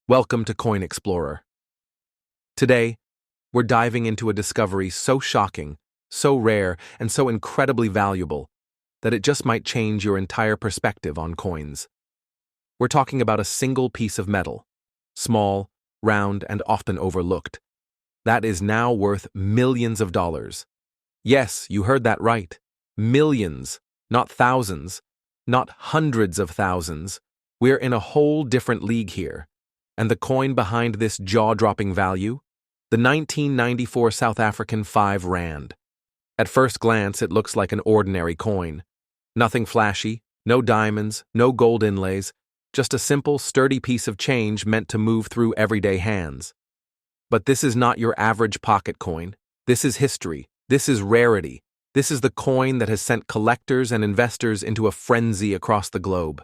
Welcome to Coin Explorer. Today, we're diving into a discovery so shocking, so rare, and so incredibly valuable that it just might change your entire perspective on coins. We're talking about a single piece of metal, small, round, and often overlooked, that is now worth millions of dollars. Yes, you heard that right. Millions, not thousands, not hundreds of thousands. We're in a whole different league here. And the coin behind this jaw-dropping value? The 1994 South African 5 Rand. At first glance, it looks like an ordinary coin. Nothing flashy, no diamonds, no gold inlays, just a simple, sturdy piece of change meant to move through everyday hands. But this is not your average pocket coin. This is history. This is rarity. This is the coin that has sent collectors and investors into a frenzy across the globe.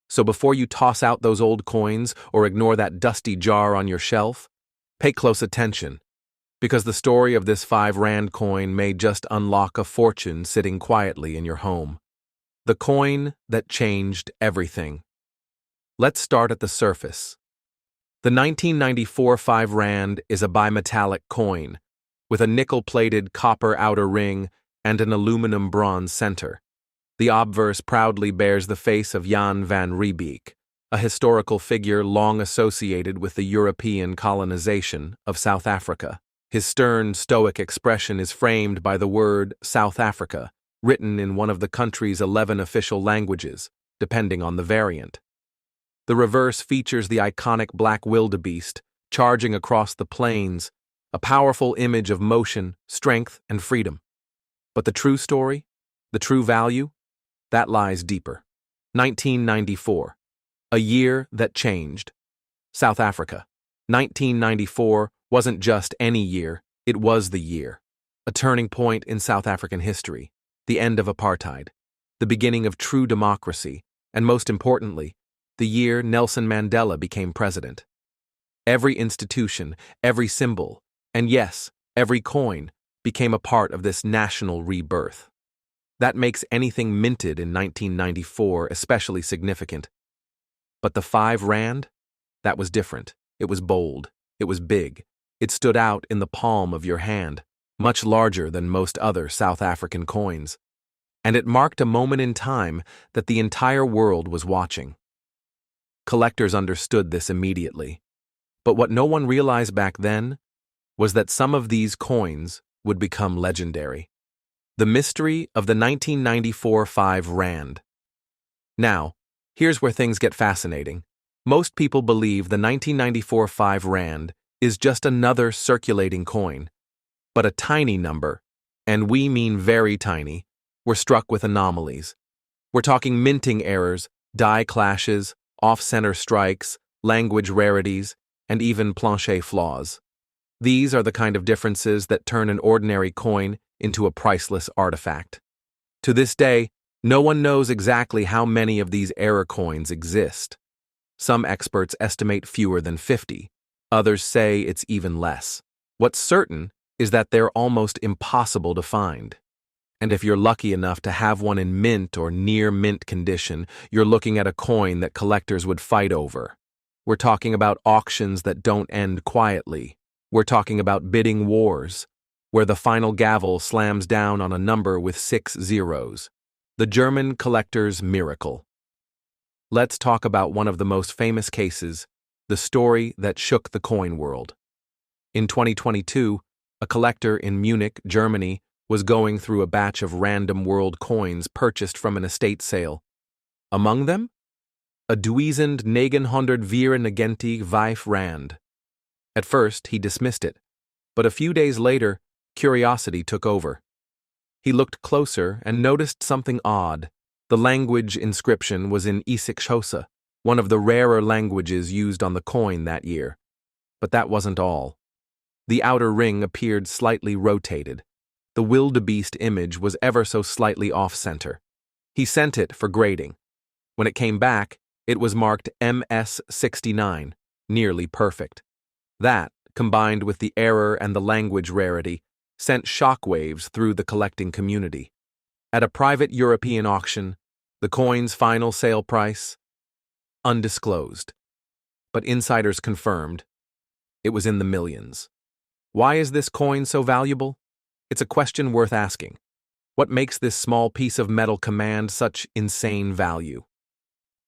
So before you toss out those old coins or ignore that dusty jar on your shelf, pay close attention, because the story of this 5 Rand coin may just unlock a fortune sitting quietly in your home. The coin that changed everything. Let's start at the surface. The 1994 5 Rand is a bimetallic coin, with a nickel-plated copper outer ring and an aluminum bronze center. The obverse proudly bears the face of Jan van Riebeeck, a historical figure long associated with the European colonization of South Africa. His stern, stoic expression is framed by the word South Africa, written in one of the country's 11 official languages, depending on the variant. The reverse features the iconic black wildebeest charging across the plains, a powerful image of motion, strength, and freedom. But the true story, the true value, that lies deeper. 1994, a year that changed. South Africa. 1994 wasn't just any year, it was the year. A turning point in South African history, the end of apartheid, the beginning of true democracy, and most importantly, the year Nelson Mandela became president. Every institution, every symbol, and yes, every coin became a part of this national rebirth. That makes anything minted in 1994 especially significant. But the 5 Rand? That was different. It was bold. It was big. It stood out in the palm of your hand, much larger than most other South African coins. And it marked a moment in time that the entire world was watching. Collectors understood this immediately. But what no one realized back then was that some of these coins would become legendary. The mystery of the 1994 5 Rand. Now, here's where things get fascinating. Most people believe the 1994 5 Rand is just another circulating coin. But a tiny number, and we mean very tiny, were struck with anomalies. We're talking minting errors, die clashes, off-center strikes, language rarities, and even planche flaws. These are the kind of differences that turn an ordinary coin into a priceless artifact. To this day, no one knows exactly how many of these error coins exist. Some experts estimate fewer than 50. Others say it's even less. What's certain is that they're almost impossible to find. And if you're lucky enough to have one in mint or near mint condition, you're looking at a coin that collectors would fight over. We're talking about auctions that don't end quietly. We're talking about bidding wars, where the final gavel slams down on a number with 6 zeros. The German collector's miracle. Let's talk about one of the most famous cases, the story that shook the coin world. In 2022, a collector in Munich, Germany, was going through a batch of random world coins purchased from an estate sale. Among them, a 1994 5 Rand. At first, he dismissed it, but a few days later, curiosity took over. He looked closer and noticed something odd. The language inscription was in isiXhosa, one of the rarer languages used on the coin that year. But that wasn't all. The outer ring appeared slightly rotated. The wildebeest image was ever so slightly off-center. He sent it for grading. When it came back, it was marked MS69, nearly perfect. That, combined with the error and the language rarity, sent shockwaves through the collecting community. At a private European auction, the coin's final sale price? Undisclosed. but insiders confirmed it was in the millions. Why is this coin so valuable? It's a question worth asking. What makes this small piece of metal command such insane value?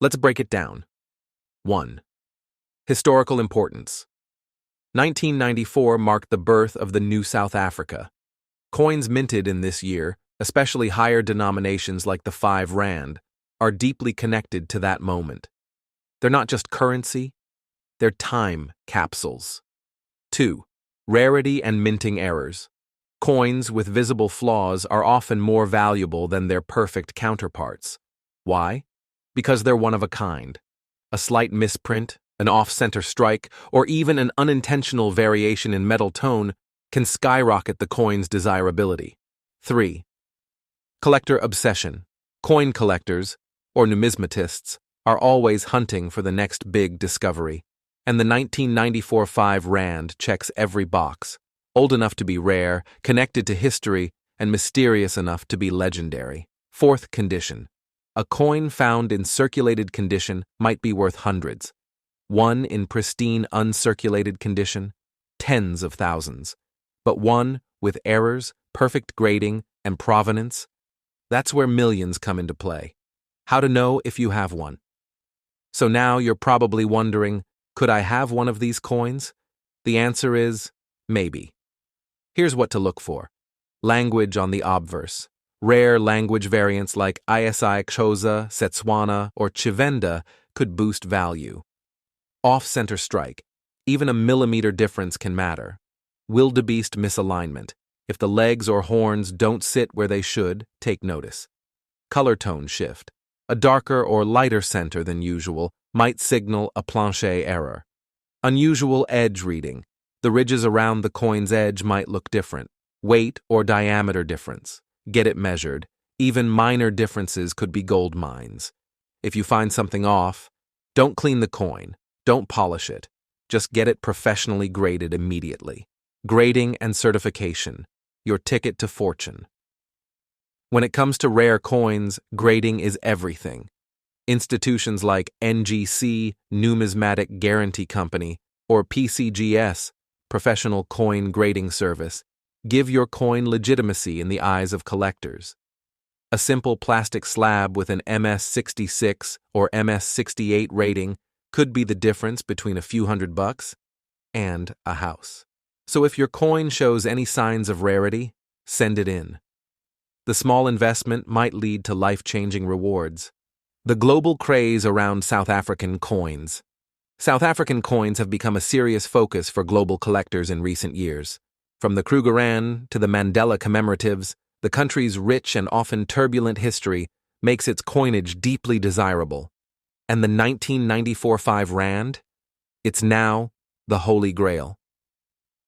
Let's break it down. 1. Historical importance. 1994 marked the birth of the new South Africa. Coins minted in this year, especially higher denominations like the 5 Rand, are deeply connected to that moment. They're not just currency, they're time capsules. 2. Rarity and minting errors. Coins with visible flaws are often more valuable than their perfect counterparts. Why? Because they're one of a kind. A slight misprint, an off-center strike, or even an unintentional variation in metal tone can skyrocket the coin's desirability. 3. Collector obsession. Coin collectors, or numismatists, are always hunting for the next big discovery, and the 1994 5 Rand checks every box. Old enough to be rare, connected to history, and mysterious enough to be legendary. 4th condition. A coin found in circulated condition might be worth hundreds. One in pristine uncirculated condition, tens of thousands. But one with errors, perfect grading, and provenance, that's where millions come into play. How to know if you have one. So now you're probably wondering, could I have one of these coins? The answer is, maybe. Here's what to look for. Language on the obverse. Rare language variants like ISI Xhosa, Setswana, or Chivenda could boost value. Off-center strike. Even a millimeter difference can matter. Wildebeest misalignment. If the legs or horns don't sit where they should, take notice. Color tone shift. A darker or lighter center than usual might signal a plancher error. Unusual edge reading. The ridges around the coin's edge might look different. Weight or diameter difference. Get it measured. Even minor differences could be gold mines. If you find something off, don't clean the coin. Don't polish it. Just get it professionally graded immediately. Grading and certification. Your ticket to fortune. When it comes to rare coins, grading is everything. Institutions like NGC, Numismatic Guarantee Company, or PCGS, Professional Coin Grading Service, give your coin legitimacy in the eyes of collectors. A simple plastic slab with an MS-66 or MS-68 rating could be the difference between a few $100 and a house. So if your coin shows any signs of rarity, send it in. The small investment might lead to life-changing rewards. The global craze around South African coins. South African coins have become a serious focus for global collectors in recent years. From the Krugerrand to the Mandela commemoratives, the country's rich and often turbulent history makes its coinage deeply desirable. And the 1994 5 Rand? It's now the Holy Grail.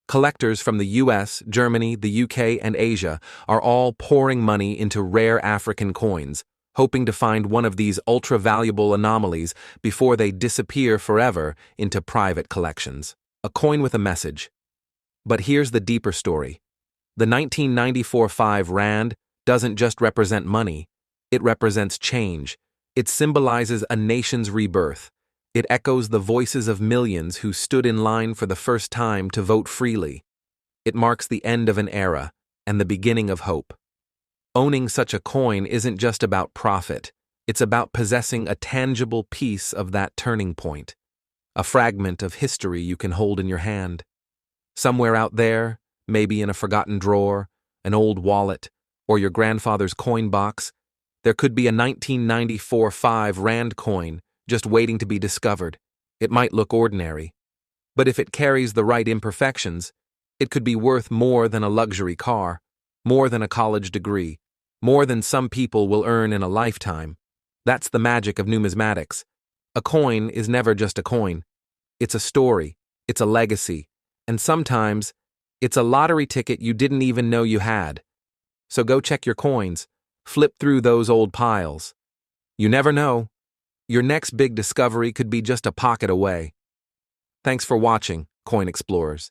Collectors from the US, Germany, the UK, and Asia are all pouring money into rare African coins, hoping to find one of these ultra-valuable anomalies before they disappear forever into private collections. A coin with a message. But here's the deeper story. The 1994 5 Rand doesn't just represent money, it represents change. It symbolizes a nation's rebirth. It echoes the voices of millions who stood in line for the first time to vote freely. It marks the end of an era and the beginning of hope. Owning such a coin isn't just about profit, it's about possessing a tangible piece of that turning point, a fragment of history you can hold in your hand. Somewhere out there, maybe in a forgotten drawer, an old wallet, or your grandfather's coin box, there could be a 1994 5 Rand coin just waiting to be discovered. It might look ordinary, but if it carries the right imperfections, it could be worth more than a luxury car, more than a college degree, more than some people will earn in a lifetime. That's the magic of numismatics. A coin is never just a coin. It's a story, it's a legacy, and sometimes it's a lottery ticket you didn't even know you had. So go check your coins, flip through those old piles. You never know. Your next big discovery could be just a pocket away. Thanks for watching, Coin Explorers.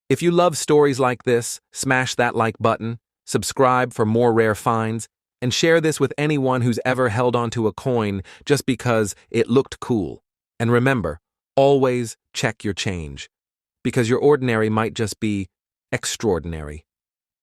If you love stories like this, smash that like button, subscribe for more rare finds, and share this with anyone who's ever held onto a coin just because it looked cool. And remember, Always check your change, because your ordinary might just be extraordinary.